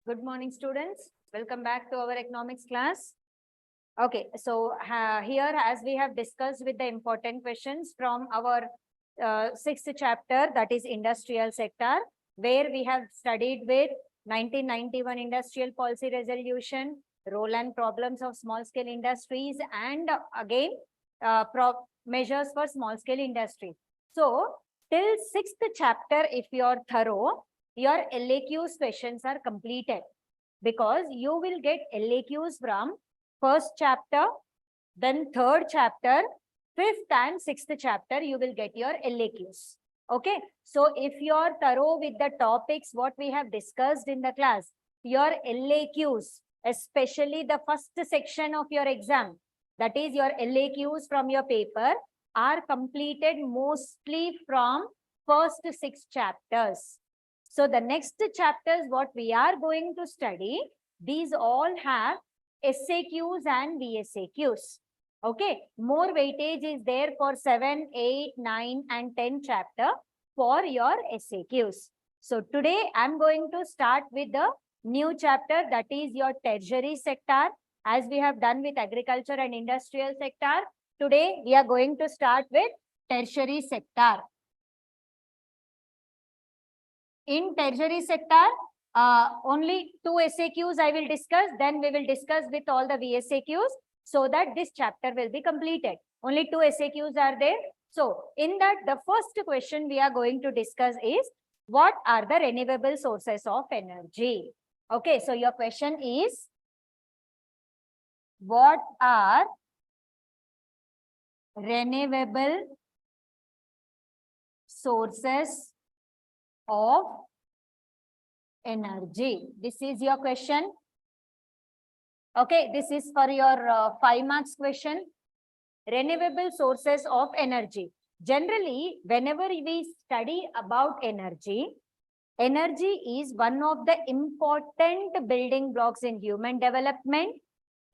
Good morning, students. Welcome back to our economics class. Okay, so here, as we have discussed with the important questions from our sixth chapter, that is industrial sector, where we have studied with 1991 industrial policy resolution, role and problems of small scale industries, and again measures for small scale industry. So till sixth chapter, if you are thorough, your LAQs questions are completed, because you will get LAQs from first chapter, then third chapter, fifth and sixth chapter, you will get your LAQs. Okay, so if you are thorough with the topics what we have discussed in the class, your LAQs, especially the first section of your exam, that is your LAQs from your paper, are completed mostly from first 6 chapters. So the next chapters what we are going to study, these all have SAQs and VSAQs. Okay, more weightage is there for 7, 8, 9 and 10 chapter for your SAQs. So today I'm going to start with the new chapter, that is your tertiary sector. As we have done with agriculture and industrial sector, today we are going to start with tertiary sector. In tertiary sector, only 2 SAQs I will discuss, then we will discuss with all the VSAQs, so that this chapter will be completed. Only 2 SAQs are there. So in that, the first question we are going to discuss is, what are the renewable sources of energy? Okay, so your question is, what are renewable sources of energy? This is your question. Okay, this is for your 5 marks question. Renewable sources of energy. Generally, whenever we study about energy, energy is one of the important building blocks in human development,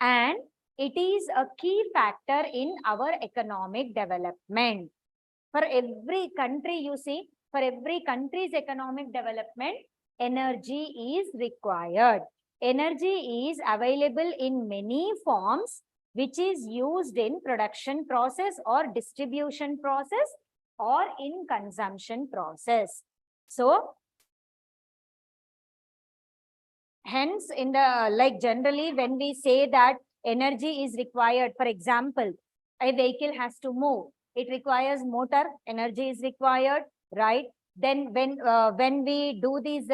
and it is a key factor in our economic development. For every country, you see, for every country's economic development, energy is required. Energy is available in many forms, which is used in production process or distribution process or in consumption process. So, hence, in the generally when we say that energy is required, for example, a vehicle has to move, it requires motor, energy is required, right? Then when we do these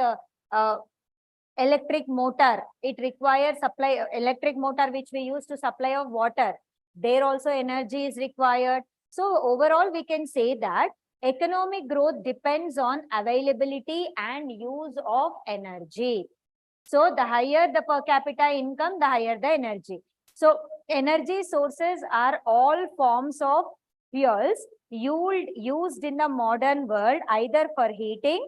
electric motor, it requires supply electric motor which we use to supply of water. There also energy is required. So overall we can say that economic growth depends on availability and use of energy. So the higher the per capita income, the higher the energy. So energy sources are all forms of fuels used in the modern world, either for heating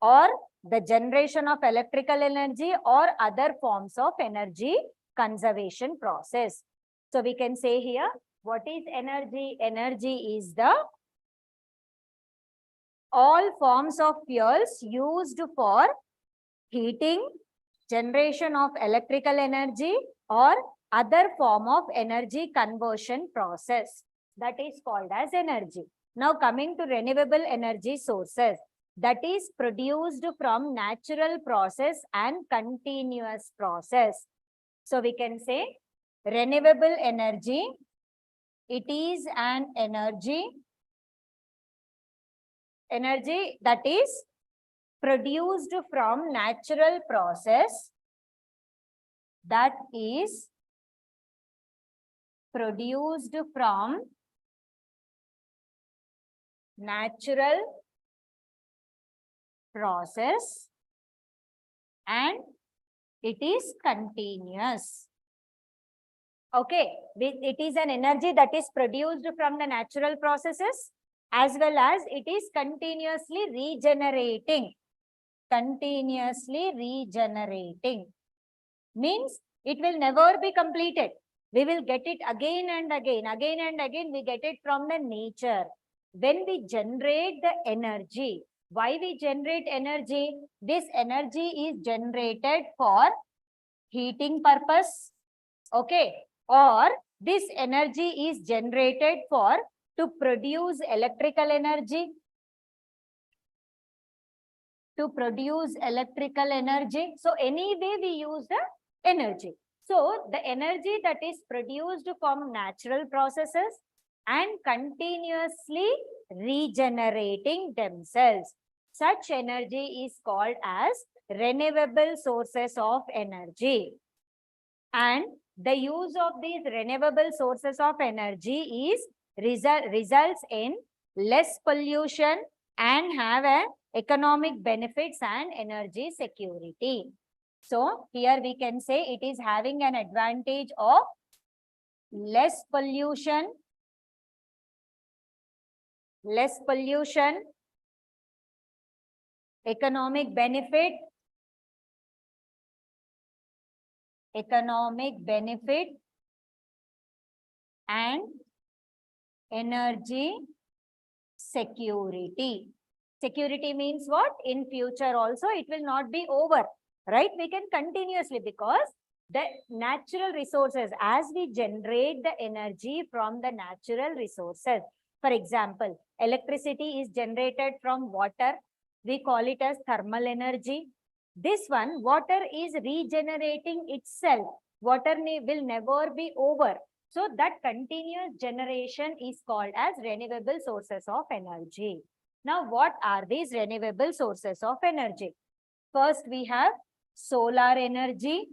or the generation of electrical energy or other forms of energy conservation process. So we can say here, what is energy? Energy is the all forms of fuels used for heating, generation of electrical energy or other form of energy conversion process. That is called as energy. Now coming to renewable energy sources, that is produced from natural process and continuous process. So we can say renewable energy, it is an energy that is produced from natural process, that is produced from natural process and it is continuous. Okay, it is an energy that is produced from the natural processes as well as it is continuously regenerating. Continuously regenerating means it will never be completed. We will get it again and again we get it from the nature. When we generate the energy, Why we generate energy? This energy is generated for heating purpose, okay, or this energy is generated for to produce electrical energy, so anyway we use the energy. So the energy that is produced from natural processes and continuously regenerating themselves, such energy is called as renewable sources of energy. And the use of these renewable sources of energy is results in less pollution and have a economic benefits and energy security. So here we can say it is having an advantage of less pollution, economic benefit, and energy security. Security means what? In future also it will not be over, right? We can continuously, because the natural resources, as we generate the energy from the natural resources. For example, electricity is generated from water. We call it as thermal energy. This one, water is regenerating itself. Water will never be over. So that continuous generation is called as renewable sources of energy. Now, what are these renewable sources of energy? First, we have solar energy.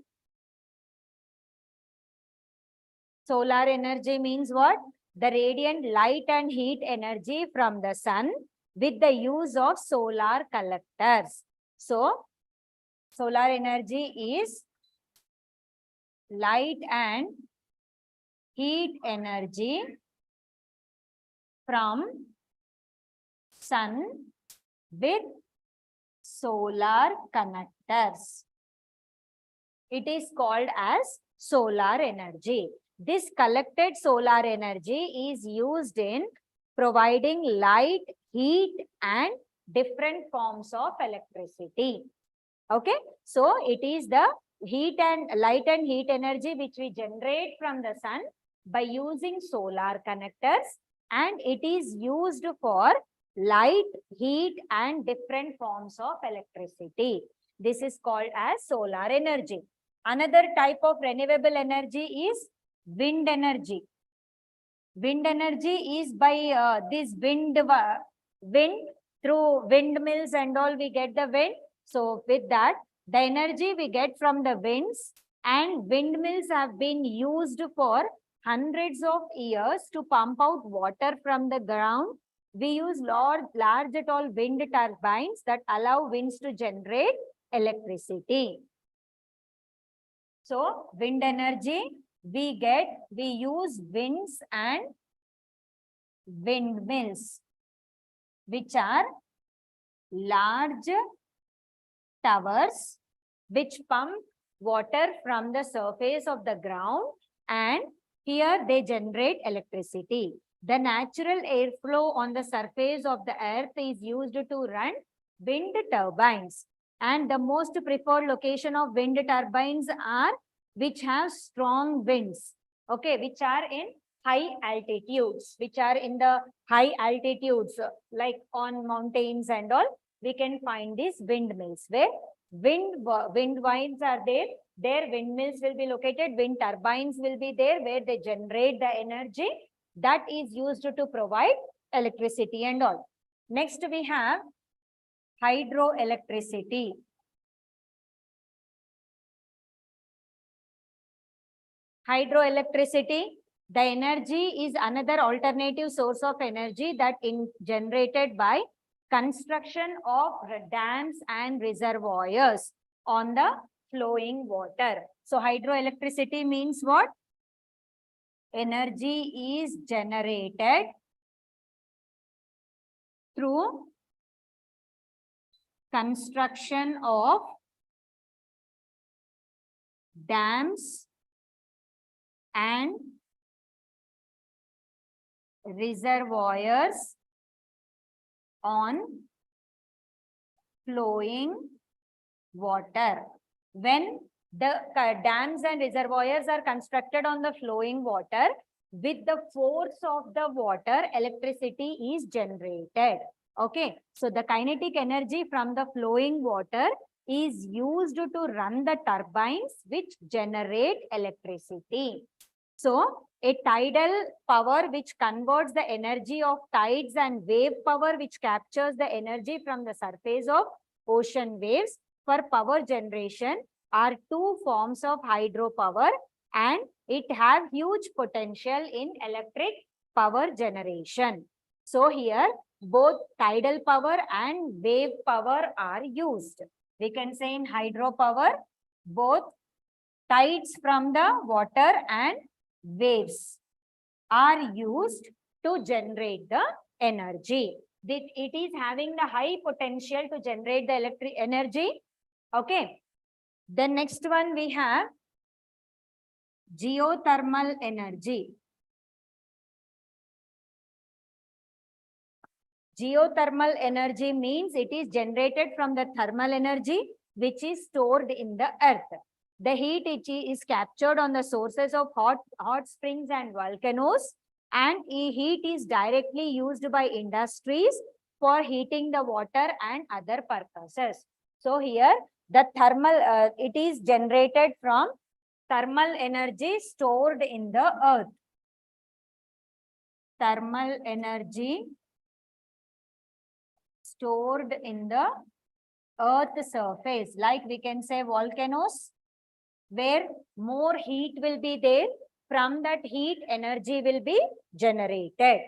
Solar energy means what? The radiant light and heat energy from the sun with the use of solar collectors. So, solar energy is light and heat energy from sun with solar connectors. It is called as solar energy. This collected solar energy is used in providing light, heat, and different forms of electricity. Okay, so it is the light and heat energy which we generate from the sun by using solar connectors, and it is used for light, heat, and different forms of electricity. This is called as solar energy. Another type of renewable energy is wind energy. Wind energy is by this wind through windmills and all we get the wind. So with that, the energy we get from the winds, and windmills have been used for hundreds of years to pump out water from the ground. We use large tall wind turbines that allow winds to generate electricity. So wind energy, we use winds and windmills, which are large towers which pump water from the surface of the ground, and here they generate electricity. The natural airflow on the surface of the earth is used to run wind turbines, and the most preferred location of wind turbines are which have strong winds, okay, which are in high altitudes, like on mountains and all. We can find these windmills where wind vines are there. There windmills will be located, wind turbines will be there where they generate the energy that is used to provide electricity and all. Next we have hydroelectricity. Hydroelectricity, the energy is another alternative source of energy that is generated by construction of dams and reservoirs on the flowing water. So hydroelectricity means what? Energy is generated through construction of dams and reservoirs on flowing water. When the dams and reservoirs are constructed on the flowing water, with the force of the water, electricity is generated. Okay, so the kinetic energy from the flowing water is used to run the turbines which generate electricity. So, a tidal power which converts the energy of tides and wave power which captures the energy from the surface of ocean waves for power generation are two forms of hydropower, and it have huge potential in electric power generation. So here both tidal power and wave power are used. We can say in hydropower both tides from the water and waves are used to generate the energy. It is having the high potential to generate the electric energy. Okay. The next one we have geothermal energy. Geothermal energy means it is generated from the thermal energy which is stored in the earth. The heat is captured on the sources of hot springs and volcanoes, and heat is directly used by industries for heating the water and other purposes. So here the thermal, it is generated from thermal energy stored in the earth. Thermal energy stored in the earth surface, like we can say volcanoes, where more heat will be there. From that heat, energy will be generated.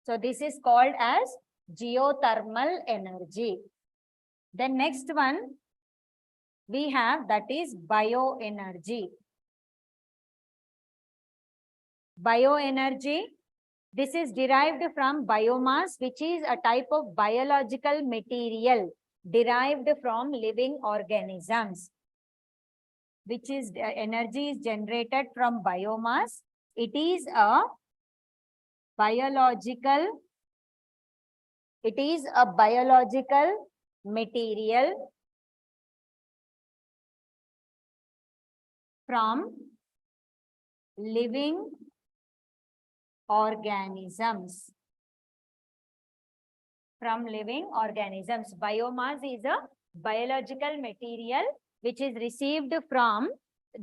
So this is called as geothermal energy. The next one we have, that is bioenergy. Bioenergy, this is derived from biomass, which is a type of biological material derived from living organisms, which is energy is generated from biomass. It is a biological material from living organisms. From living organisms. Biomass is a biological material which is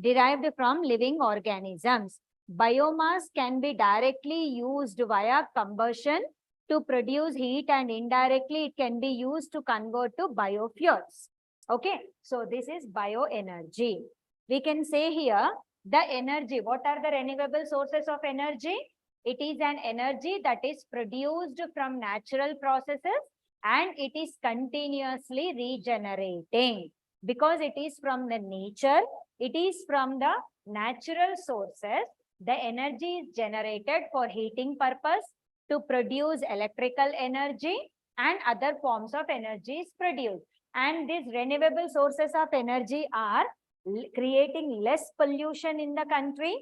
derived from living organisms. Biomass can be directly used via combustion to produce heat, and indirectly it can be used to convert to biofuels. Okay, so this is bioenergy. We can say here the energy. What are the renewable sources of energy? It is an energy that is produced from natural processes and it is continuously regenerating. Because it is from the nature, it is from the natural sources, the energy is generated for heating purpose, to produce electrical energy, and other forms of energy is produced. And these renewable sources of energy are creating less pollution in the country.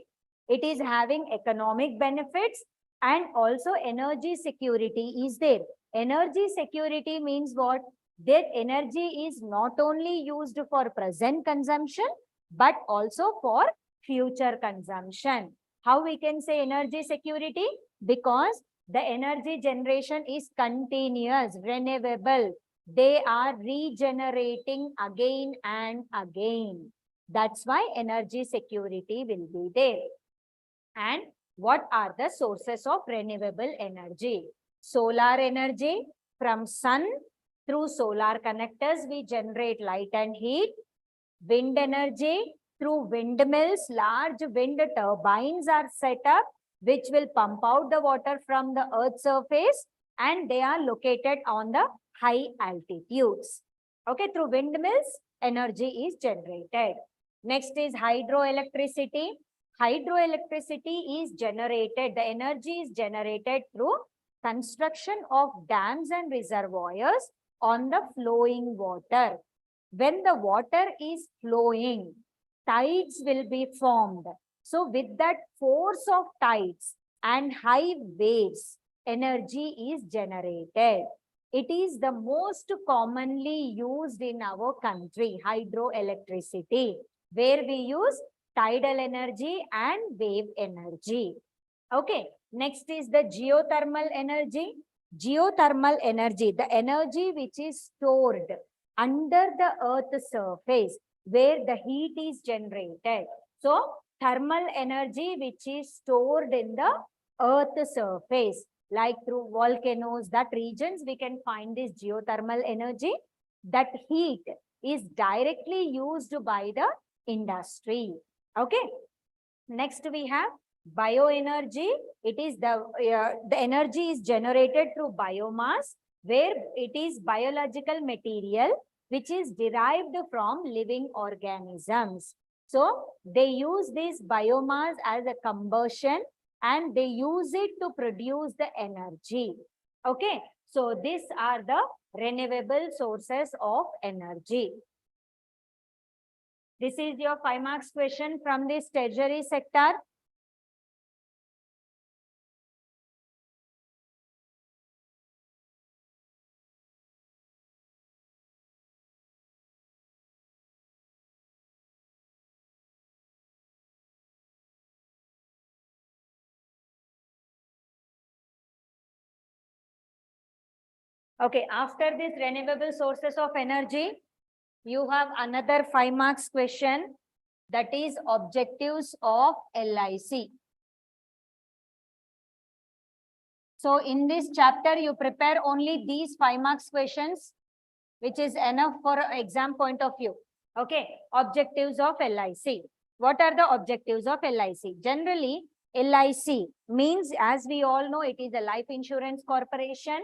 It is having economic benefits, and also energy security is there. Energy security means what? That energy is not only used for present consumption, but also for future consumption. How we can say energy security? Because the energy generation is continuous, renewable. They are regenerating again and again. That's why energy security will be there. And what are the sources of renewable energy? Solar energy. From sun through solar connectors, we generate light and heat. Wind energy. Through windmills, large wind turbines are set up, which will pump out the water from the earth's surface, and they are located on the high altitudes. Okay, through windmills, energy is generated. Next is hydroelectricity. Hydroelectricity is generated, the energy is generated through construction of dams and reservoirs on the flowing water. When the water is flowing, tides will be formed. So with that force of tides and high waves, energy is generated. It is the most commonly used in our country, hydroelectricity, where we use tidal energy and wave energy. Okay, next is the geothermal energy. Geothermal energy, the energy which is stored under the earth's surface where the heat is generated. So, thermal energy which is stored in the earth's surface, like through volcanoes, that regions we can find this geothermal energy. That heat is directly used by the industry. Okay. Next we have bioenergy. It is the energy is generated through biomass, where it is biological material which is derived from living organisms. So they use this biomass as a combustion and they use it to produce the energy. Okay, so these are the renewable sources of energy. This is your 5 marks question from this tertiary sector. Okay, after this renewable sources of energy, you have another 5 marks question, that is objectives of LIC. So in this chapter, you prepare only these 5 marks questions, which is enough for exam point of view. Okay, objectives of LIC. What are the objectives of LIC? Generally, LIC means, as we all know, it is a life insurance corporation.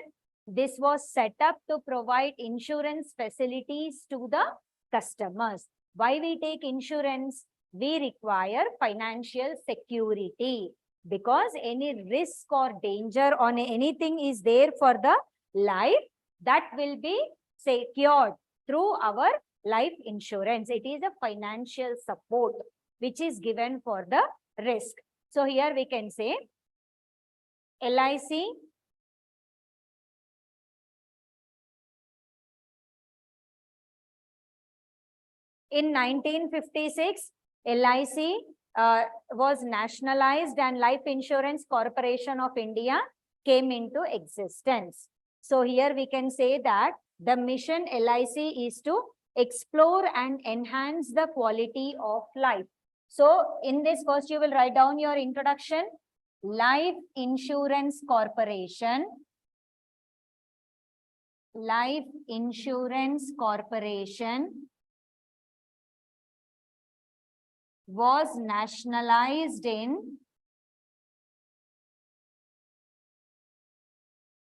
This was set up to provide insurance facilities to the customers. Why we take insurance? We require financial security, because any risk or danger on anything is there for the life, that will be secured through our life insurance. It is a financial support which is given for the risk. So here we can say LIC in 1956, LIC was nationalized and Life Insurance Corporation of India came into existence. So here we can say that the mission LIC is to explore and enhance the quality of life. So in this, first you will write down your introduction. Life Insurance Corporation. Life Insurance Corporation was nationalized in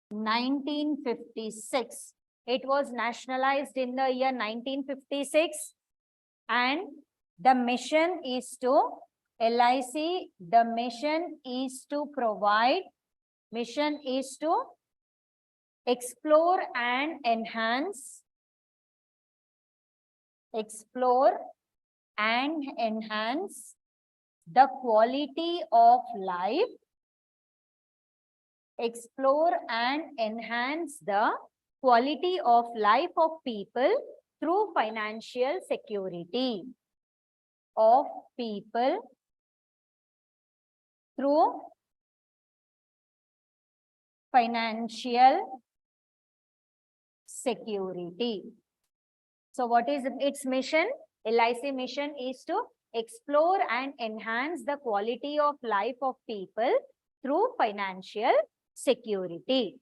1956. It was nationalized in the year 1956, and the mission is to LIC, the mission is to provide, mission is to explore and enhance, explore and enhance the quality of life, explore and enhance the quality of life of people through financial security of people, through financial security. So what is its mission? LIC mission is to explore and enhance the quality of life of people through financial security.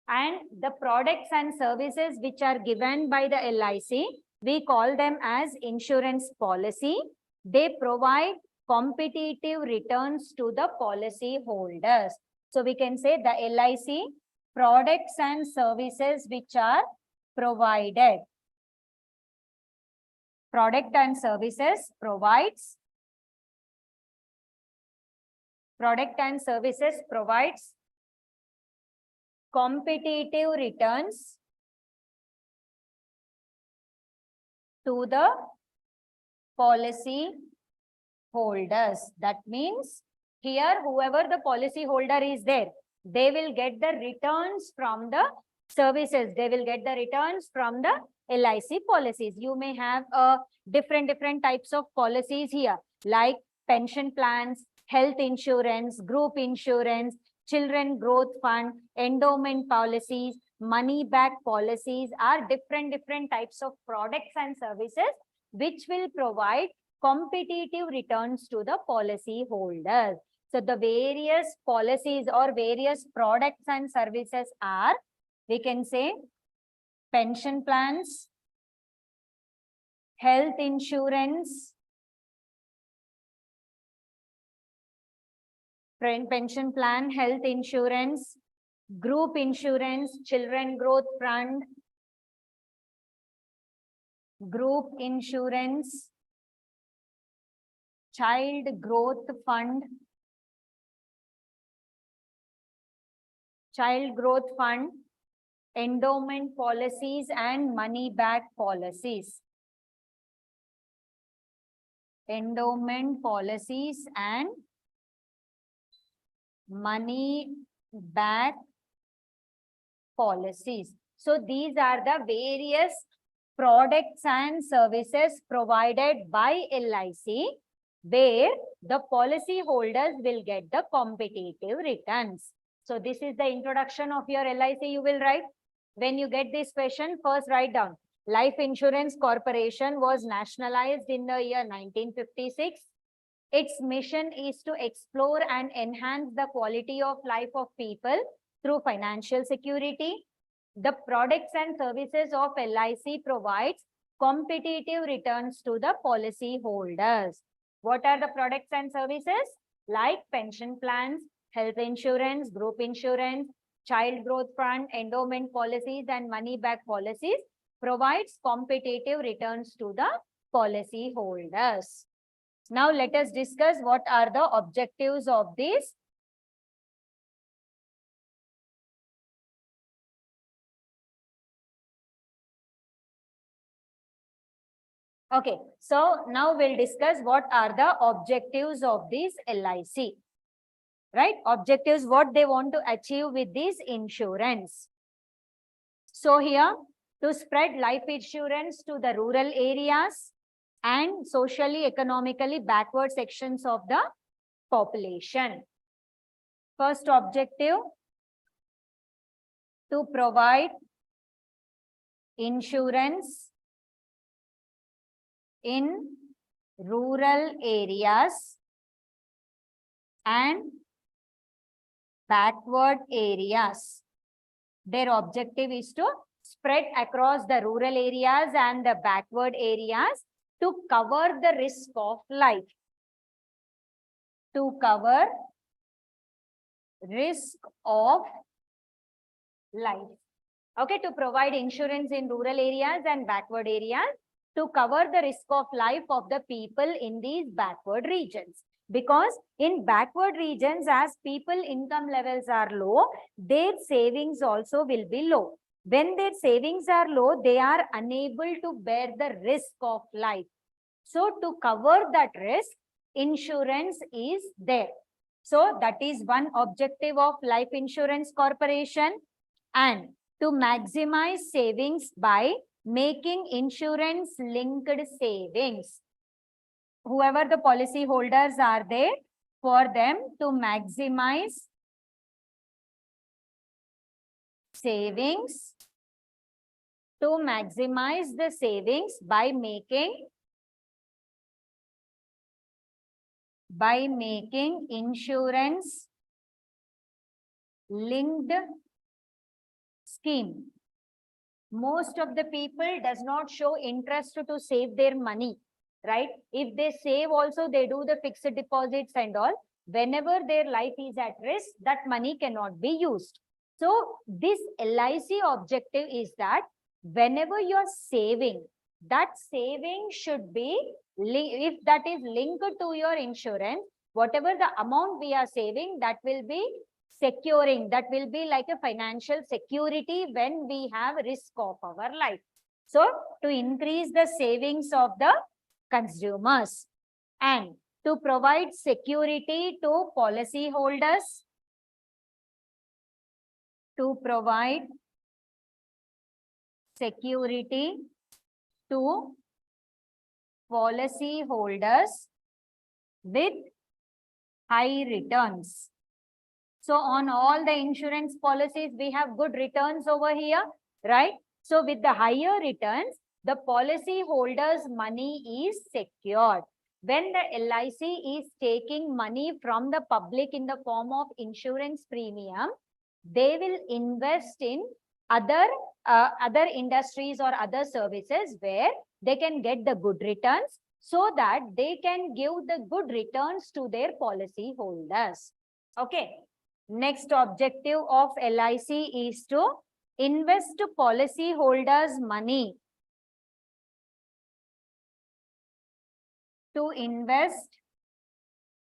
And the products and services which are given by the LIC, we call them as insurance policy. They provide competitive returns to the policy holders. So we can say the LIC products and services which are provided. Product and services provides. Product and services provides competitive returns to the policy holders. That means Here, whoever the policy holder is there, they will get the returns from the services. They will get the returns from the LIC policies. You may have different types of policies here, like pension plans, health insurance, group insurance, children growth fund, endowment policies, money back policies are different types of products and services which will provide competitive returns to the policy holders. So the various policies or various products and services are, we can say, pension plans, health insurance, pension plan, health insurance, group insurance, children growth fund, group insurance, child growth fund, endowment policies and money back policies. Endowment policies and money back policies. So these are the various products and services provided by LIC where the policy holders will get the competitive returns. So this is the introduction of your LIC. You will write. When you get this question, first write down. Life Insurance Corporation was nationalized in the year 1956. Its mission is to explore and enhance the quality of life of people through financial security. The products and services of LIC provides competitive returns to the policy holders. What are the products and services? Like pension plans, health insurance, group insurance, child growth fund, endowment policies and money back policies provides competitive returns to the policy holders. Now let us discuss what are the objectives of this. Okay, so now we'll discuss what are the objectives of this LIC. Right? Objectives, what they want to achieve with this insurance. So here, to spread life insurance to the rural areas and socially, economically backward sections of the population. First objective, to provide insurance in rural areas and backward areas. Their objective is to spread across the rural areas and the backward areas to cover the risk of life. To cover risk of life. Okay, to provide insurance in rural areas and backward areas to cover the risk of life of the people in these backward regions. Because in backward regions, as people income levels are low, their savings also will be low. When their savings are low, they are unable to bear the risk of life. So to cover that risk, insurance is there. So that is one objective of Life Insurance Corporation. And to maximize savings by making insurance linked savings. Whoever the policy holders are there, for them to maximize savings, to maximize the savings by making insurance linked scheme. Most of the people does not show interest to save their money, right? If they save also, they do the fixed deposits and all. Whenever their life is at risk, that money cannot be used. So this LIC objective is that whenever you're saving, that saving should be, if that is linked to your insurance, whatever the amount we are saving, that will be securing, that will be like a financial security when we have risk of our life. So to increase the savings of the consumers and to provide security to policyholders, to provide security to policyholders with high returns. So on all the insurance policies, we have good returns over here, right? So with the higher returns, the policyholders' money is secured. When the LIC is taking money from the public in the form of insurance premium, they will invest in other industries or other services where they can get the good returns, so that they can give the good returns to their policy holders. Okay. Next objective of LIC is to invest policy holders' money. To invest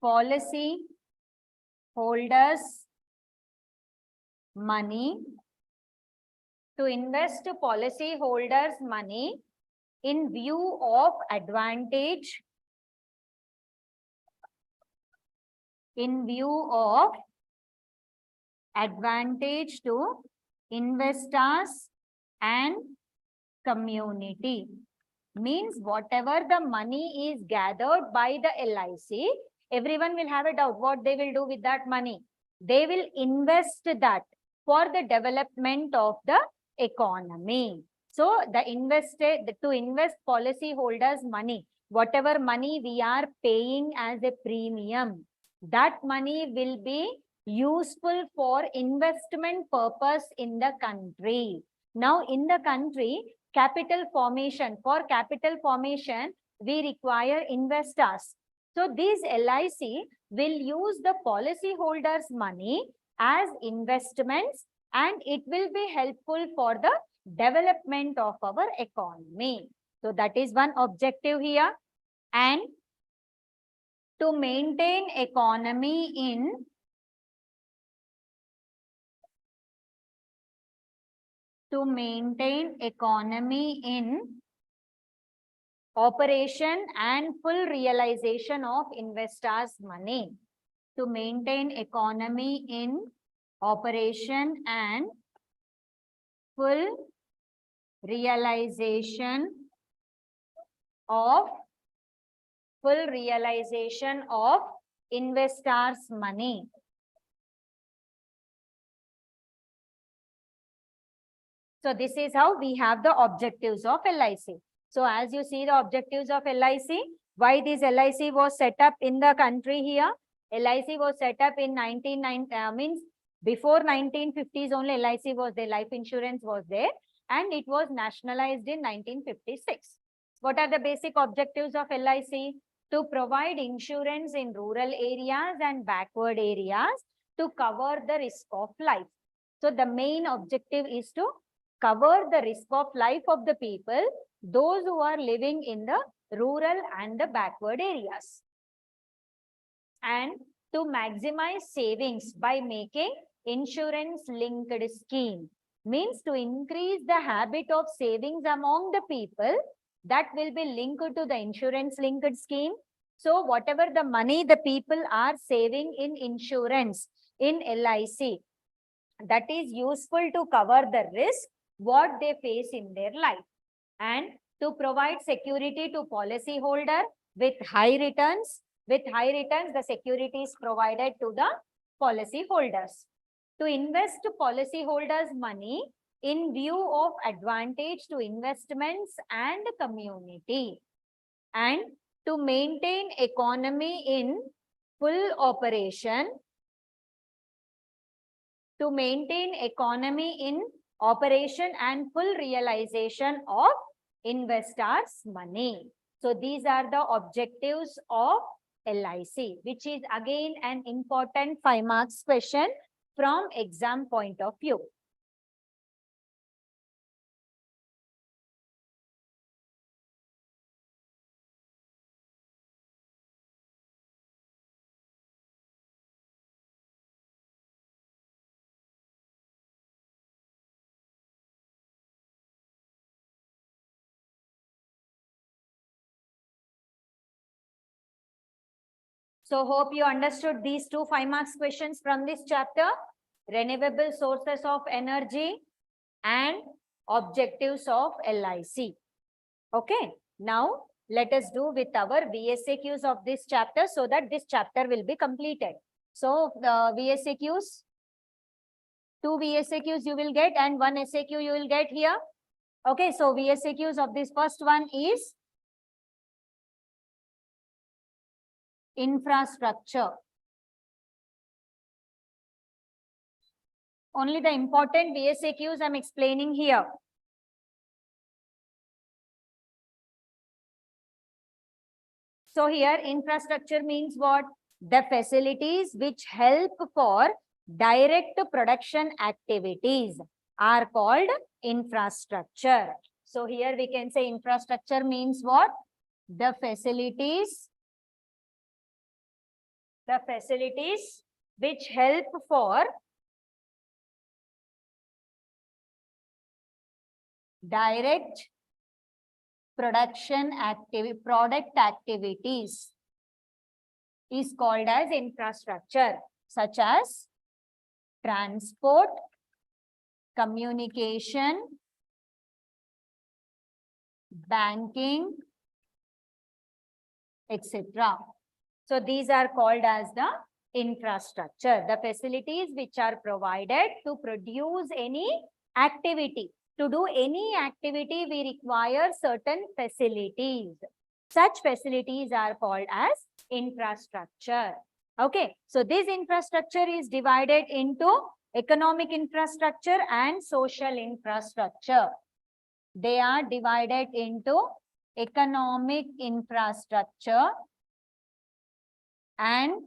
policy holders' money. To invest policy holders' money in view of advantage. In view of advantage to investors and community. Means whatever the money is gathered by the LIC, everyone will have a doubt what they will do with that money. They will invest that for the development of the economy. So the to invest policy holders' money, whatever money we are paying as a premium, that money will be useful for investment purpose in the country. Now in the country, capital formation, for capital formation, we require investors. So these LIC will use the policyholders' money as investments, and it will be helpful for the development of our economy. So that is one objective here. And to maintain economy in operation and full realization of investors' money. To maintain economy in operation and full realization of investors' money. So this is how we have the objectives of LIC. So as you see the objectives of LIC, why this LIC was set up in the country here? LIC was set up in 1990, means before 1950s only LIC was there, life insurance was there, and it was nationalized in 1956. What are the basic objectives of LIC? To provide insurance in rural areas and backward areas to cover the risk of life. So the main objective is to cover the risk of life of the people, those who are living in the rural and the backward areas. And to maximize savings by making insurance linked scheme. Means to increase the habit of savings among the people, that will be linked to the insurance linked scheme. So whatever the money the people are saving in insurance, in LIC, that is useful to cover the risk what they face in their life, and to provide security to policyholder with high returns. With high returns, the security is provided to the policyholders. To invest policyholders' money in view of advantage to investments and community, and to maintain economy in full operation. To maintain economy in operation and full realization of investors' money. So these are the objectives of LIC, which is again an important 5 marks question from exam point of view. So hope you understood these two 5 marks questions from this chapter, renewable sources of energy and objectives of LIC. Okay, now let us do with our VSAQs of this chapter so that this chapter will be completed. So the VSAQs, 2 VSAQs you will get and 1 SAQ you will get here. Okay, so VSAQs of this first one is infrastructure. Only the important VSAQs I'm explaining here. So here infrastructure means what? The facilities which help for direct production activities are called infrastructure. So here we can say infrastructure means what? The facilities which help for direct production product activities is called as infrastructure, such as transport, communication, banking, etc. So these are called as the infrastructure, the facilities which are provided to produce any activity. To do any activity, we require certain facilities. Such facilities are called as infrastructure. Okay, so this infrastructure is divided into economic infrastructure and social infrastructure. They are divided into economic infrastructure and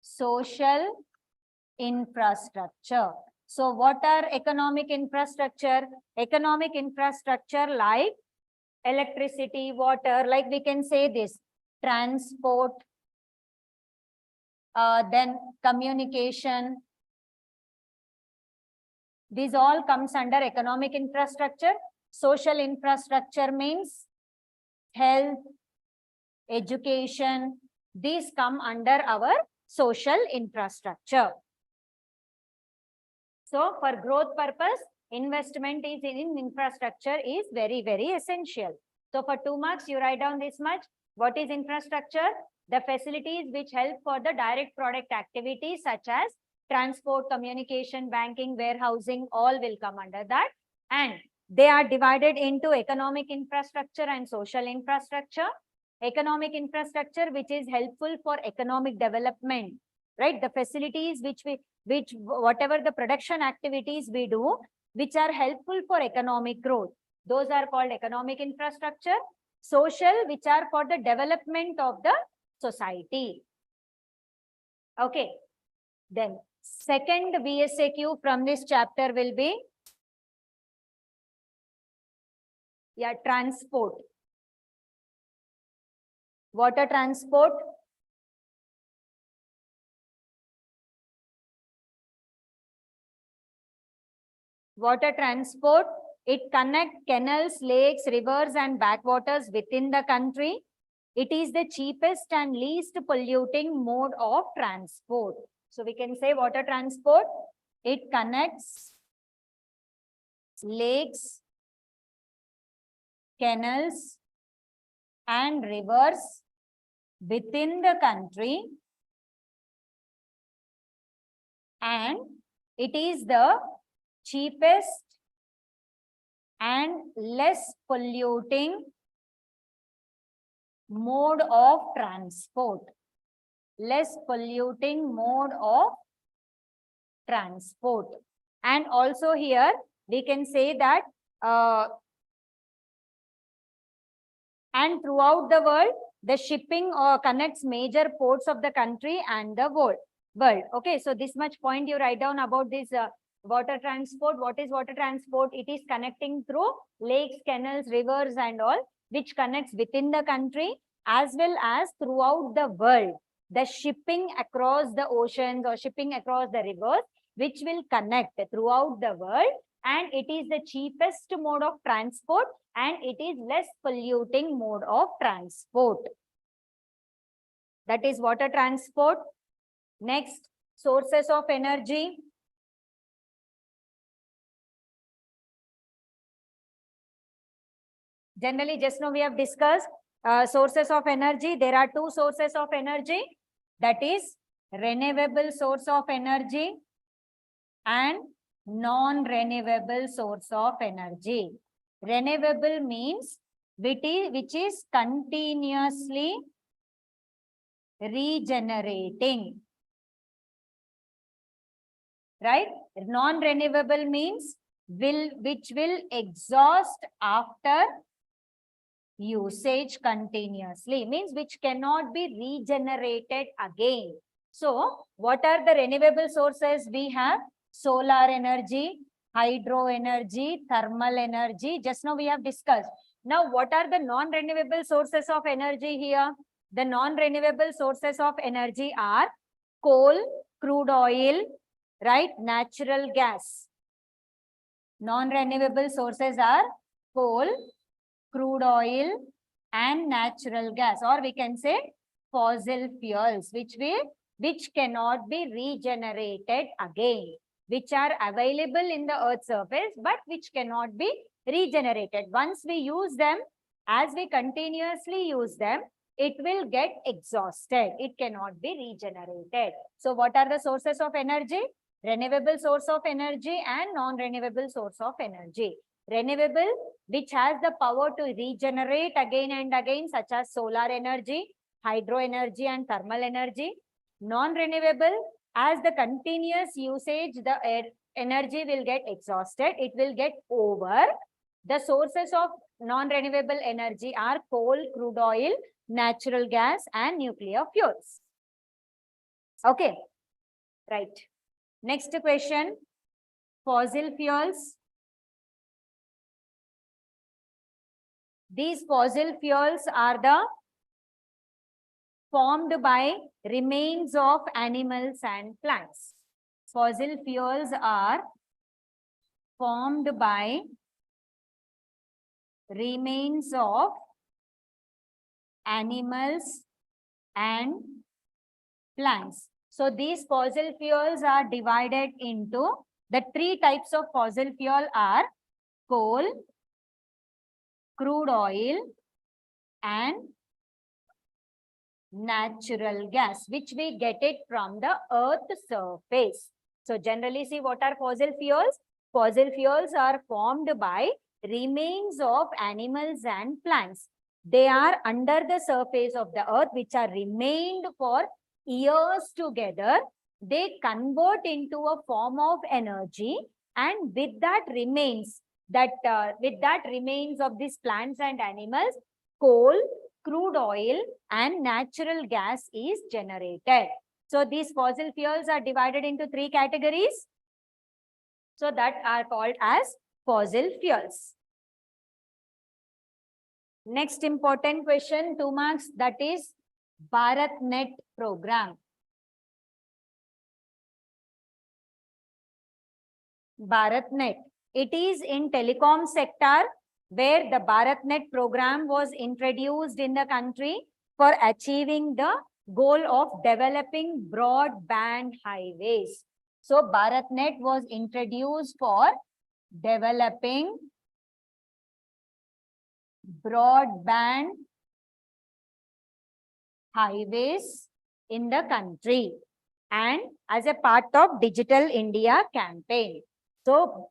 social infrastructure. So what are economic infrastructure? Economic infrastructure like electricity, water, like we can say this, transport, then communication. These all comes under economic infrastructure. Social infrastructure means health, education. These come under our social infrastructure. So for growth purpose, investment is in infrastructure is very, very essential. So for 2 marks, you write down this much. What is infrastructure? The facilities which help for the direct product activities such as transport, communication, banking, warehousing, all will come under that. And they are divided into economic infrastructure and social infrastructure. Economic infrastructure, which is helpful for economic development, right? The facilities which whatever the production activities we do, which are helpful for economic growth, those are called economic infrastructure. Social, which are for the development of the society. Okay, then second VSAQ from this chapter will be transport. Water transport. Water transport, it connects canals, lakes, rivers and backwaters within the country. It is the cheapest and least polluting mode of transport. So we can say water transport, it connects lakes, canals and rivers within the country, and it is the cheapest and less polluting mode of transport. Less polluting mode of transport. And also here we can say that and throughout the world, the shipping connects major ports of the country and the world. Okay, so this much point you write down about this water transport. What is water transport? It is connecting through lakes, canals, rivers and all, which connects within the country as well as throughout the world. The shipping across the oceans or shipping across the rivers, which will connect throughout the world, and it is the cheapest mode of transport and it is less polluting mode of transport. that is water transport. Next, sources of energy. Generally, just now we have discussed sources of energy. There are two sources of energy, that is renewable source of energy and non-renewable source of energy. Renewable means which is continuously regenerating, right? Non-renewable means which will exhaust after usage continuously, means which cannot be regenerated again. So what are the renewable sources we have? Solar energy, hydro energy, thermal energy. Just now we have discussed. Now what are the non-renewable sources of energy here? The non-renewable sources of energy are coal, crude oil, right? Natural gas. Non-renewable sources are coal, crude oil and natural gas, or we can say fossil fuels, which cannot be regenerated again, which are available in the earth's surface but which cannot be regenerated. Once we use them, as we continuously use them, it will get exhausted. It cannot be regenerated. So what are the sources of energy? Renewable source of energy and non-renewable source of energy. Renewable, which has the power to regenerate again and again, such as solar energy, hydro energy and thermal energy. Non-renewable, as the continuous usage, the energy will get exhausted, it will get over. The sources of non-renewable energy are coal, crude oil, natural gas and nuclear fuels. Okay, right. Next question, fossil fuels. These fossil fuels are the formed by remains of animals and plants. Fossil fuels are formed by remains of animals and plants. So these fossil fuels are divided into the three types of fossil fuel are coal, crude oil and natural gas, which we get it from the earth surface. So generally, see, what are fossil fuels? Fossil fuels are formed by remains of animals and plants. They are under the surface of the earth, which are remained for years together. They convert into a form of energy, and with that remains of these plants and animals, coal, crude oil and natural gas is generated. So these fossil fuels are divided into three categories. So that are called as fossil fuels. Next important question, 2 marks, that is BharatNet program. BharatNet. It is in telecom sector where the BharatNet program was introduced in the country for achieving the goal of developing broadband highways. So BharatNet was introduced for developing broadband highways in the country and as a part of Digital India campaign. So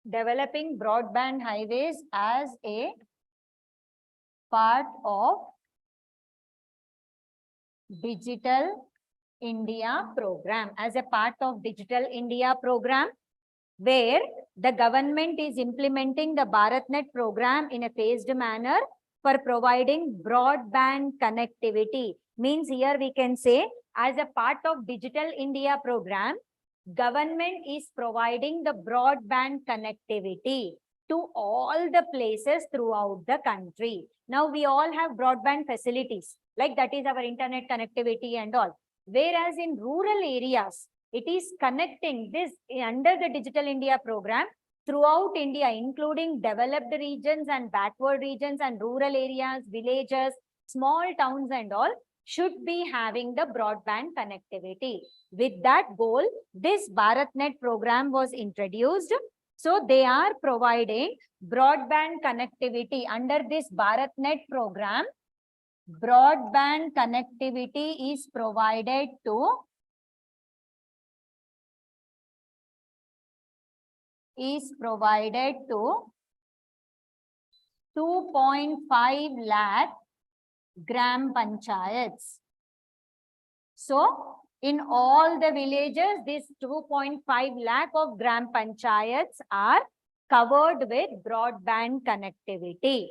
developing broadband highways as a part of Digital India program, as a part of Digital India program, where the government is implementing the BharatNet program in a phased manner for providing broadband connectivity. Means here we can say, as a part of Digital India program, government is providing the broadband connectivity to all the places throughout the country. Now we all have broadband facilities, like that is our internet connectivity and all. Whereas in rural areas, it is connecting this under the Digital India program throughout India, including developed regions and backward regions and rural areas, villages, small towns and all. should be having the broadband connectivity. With that goal, this BharatNet program was introduced. So they are providing broadband connectivity under this BharatNet program. Broadband connectivity is provided to 2.5 lakh gram panchayats. So in all the villages, this 2.5 lakh of gram panchayats are covered with broadband connectivity.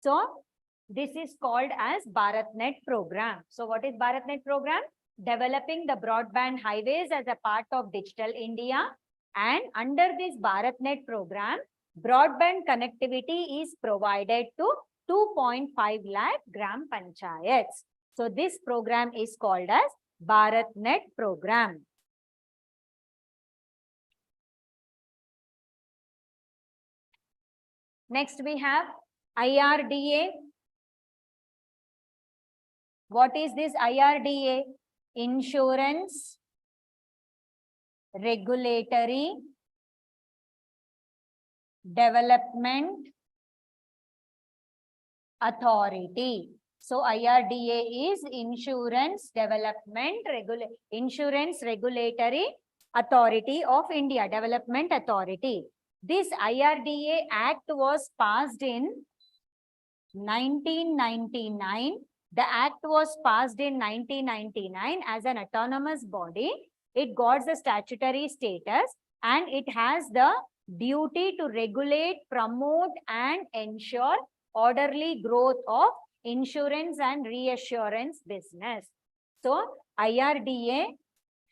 So this is called as BharatNet program. So what is BharatNet program? Developing the broadband highways as a part of Digital India. And under this BharatNet program, broadband connectivity is provided to 2.5 lakh gram panchayats. So this program is called as BharatNet program. Next we have IRDA. What is this IRDA? Insurance Regulatory Development Authority. So IRDA is Insurance Regulatory Authority of India, Development Authority. This IRDA Act was passed in 1999. The act was passed in 1999 as an autonomous body. It got the statutory status and it has the duty to regulate, promote and ensure orderly growth of insurance and reassurance business. So IRDA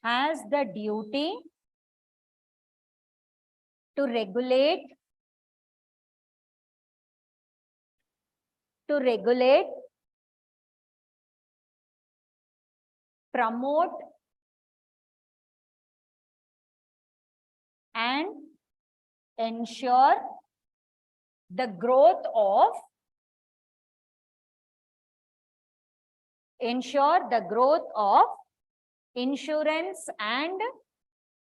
has the duty to regulate, promote and ensure the growth of insurance and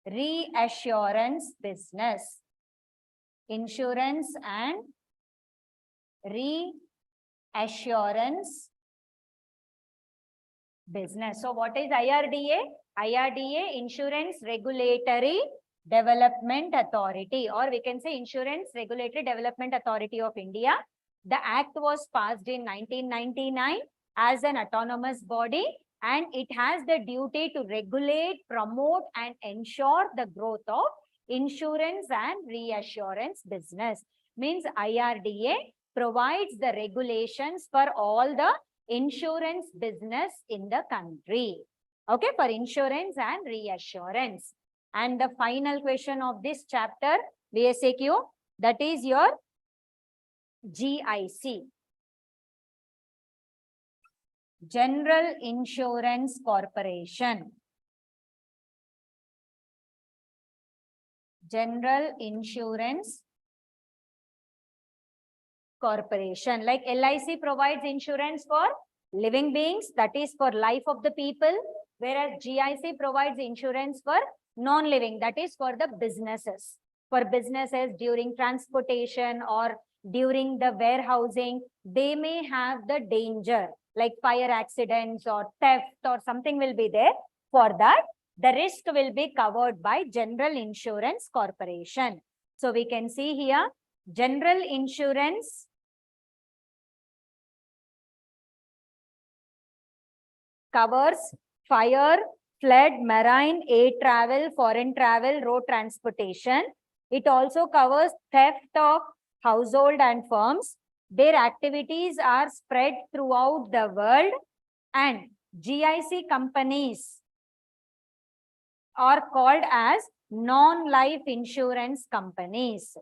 reassurance business. Insurance and reassurance business. So what is IRDA? IRDA, Insurance Regulatory Development Authority, or we can say Insurance Regulatory Development Authority of India. The act was passed in 1999 as an autonomous body and it has the duty to regulate, promote and ensure the growth of insurance and reassurance business. Means IRDA provides the regulations for all the insurance business in the country. Okay, for insurance and reassurance. And the final question of this chapter, VSAQ, that is your GIC. General Insurance Corporation. General Insurance Corporation. Like LIC provides insurance for living beings, that is for life of the people, whereas GIC provides insurance for non-living, that is for the businesses. For businesses during transportation or during the warehousing, they may have the danger like fire accidents or theft or something will be there. For that, the risk will be covered by General Insurance Corporation. So we can see here, General Insurance covers fire, flood, marine, air travel, foreign travel, road transportation. It also covers theft of household and firms. Their activities are spread throughout the world and GIC companies are called as non-life insurance companies.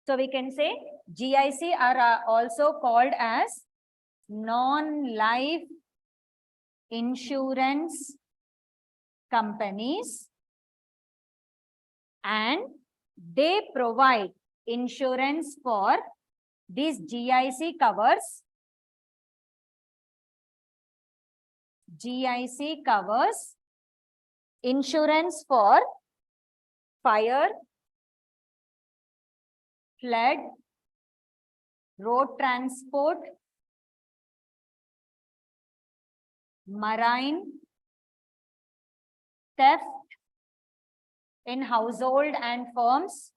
So we can say GIC are also called as non-life insurance companies and they provide insurance for this GIC covers insurance for fire, flood, road transport, marine, theft in household and firms,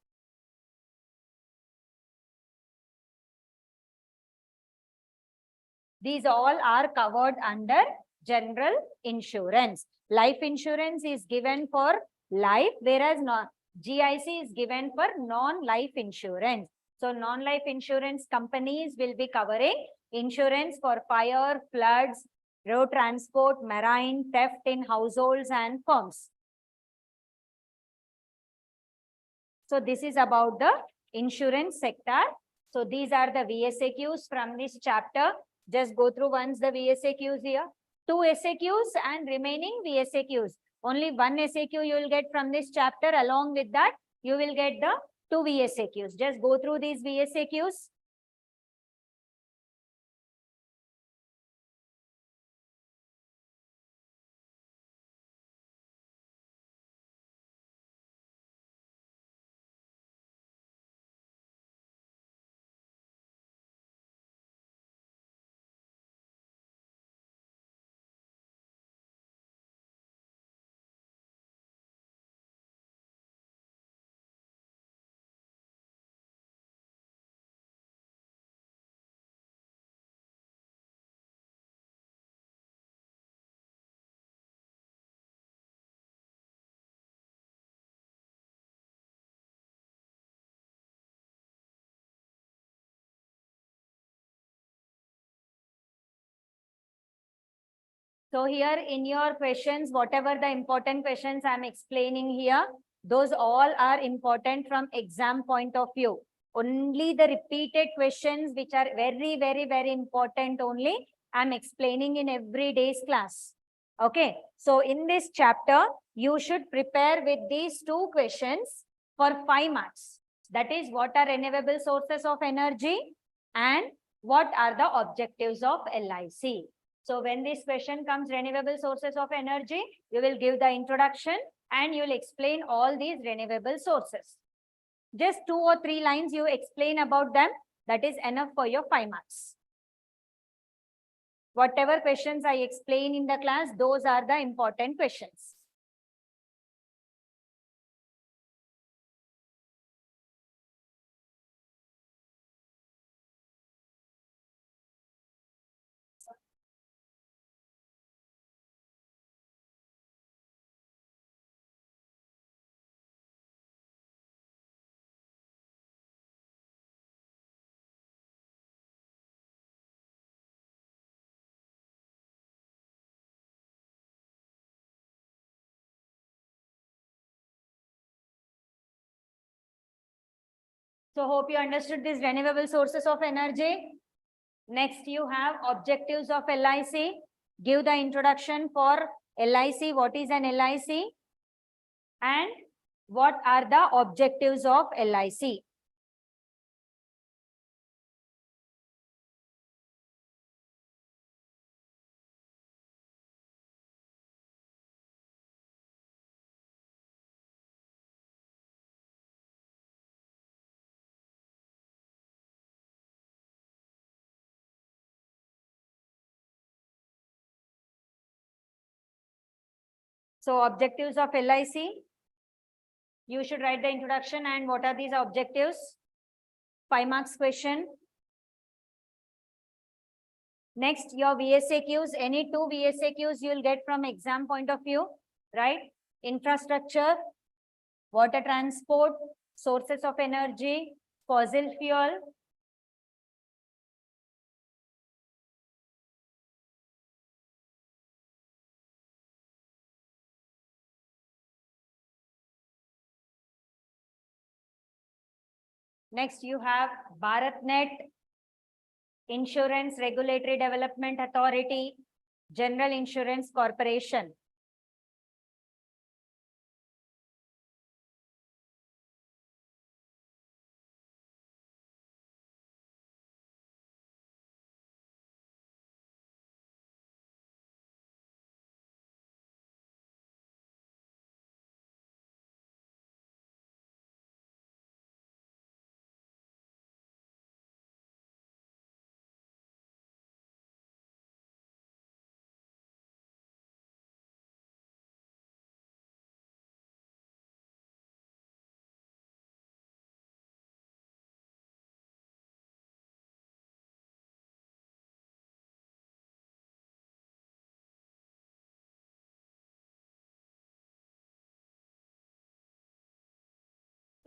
these all are covered under general insurance. Life insurance is given for life, whereas GIC is given for non-life insurance. So non-life insurance companies will be covering insurance for fire, floods, road transport, marine, theft in households and firms. So this is about the insurance sector. So these are the VSAQs from this chapter. Just go through once the VSAQs here. 2 SAQs and remaining VSAQs. Only 1 SAQ you will get from this chapter. Along with that, you will get the 2 VSAQs. Just go through these VSAQs. So here in your questions, whatever the important questions I'm explaining here, those all are important from exam point of view. Only the repeated questions which are very, very, very important only I'm explaining in every day's class. Okay. So in this chapter, you should prepare with these 2 questions for 5 marks. That is, what are renewable sources of energy and what are the objectives of LIC. So when this question comes, renewable sources of energy, you will give the introduction and you will explain all these renewable sources. Just 2 or 3 lines you explain about them. That is enough for your 5 marks. Whatever questions I explain in the class, those are the important questions. So hope you understood these renewable sources of energy. Next, you have objectives of LIC. Give the introduction for LIC. What is an LIC? And what are the objectives of LIC? So objectives of LIC, you should write the introduction and what are these objectives? 5 marks question. Next, your VSAQs, any 2 VSAQs you will get from exam point of view, right? Infrastructure, water transport, sources of energy, fossil fuel. Next, you have BharatNet, Insurance Regulatory Development Authority, General Insurance Corporation.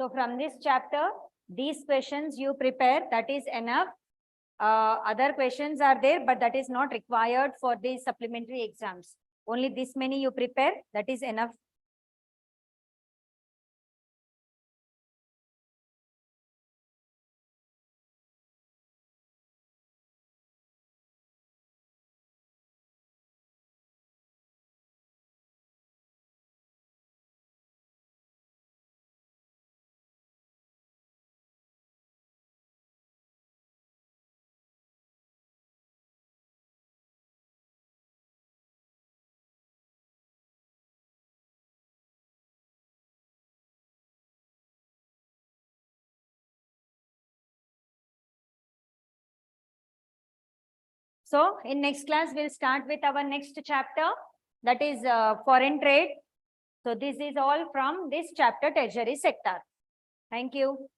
So from this chapter, these questions you prepare, that is enough. Other questions are there, but that is not required for the supplementary exams. Only this many you prepare, that is enough. So in next class, we'll start with our next chapter, that is foreign trade. So this is all from this chapter, treasury sector. Thank you.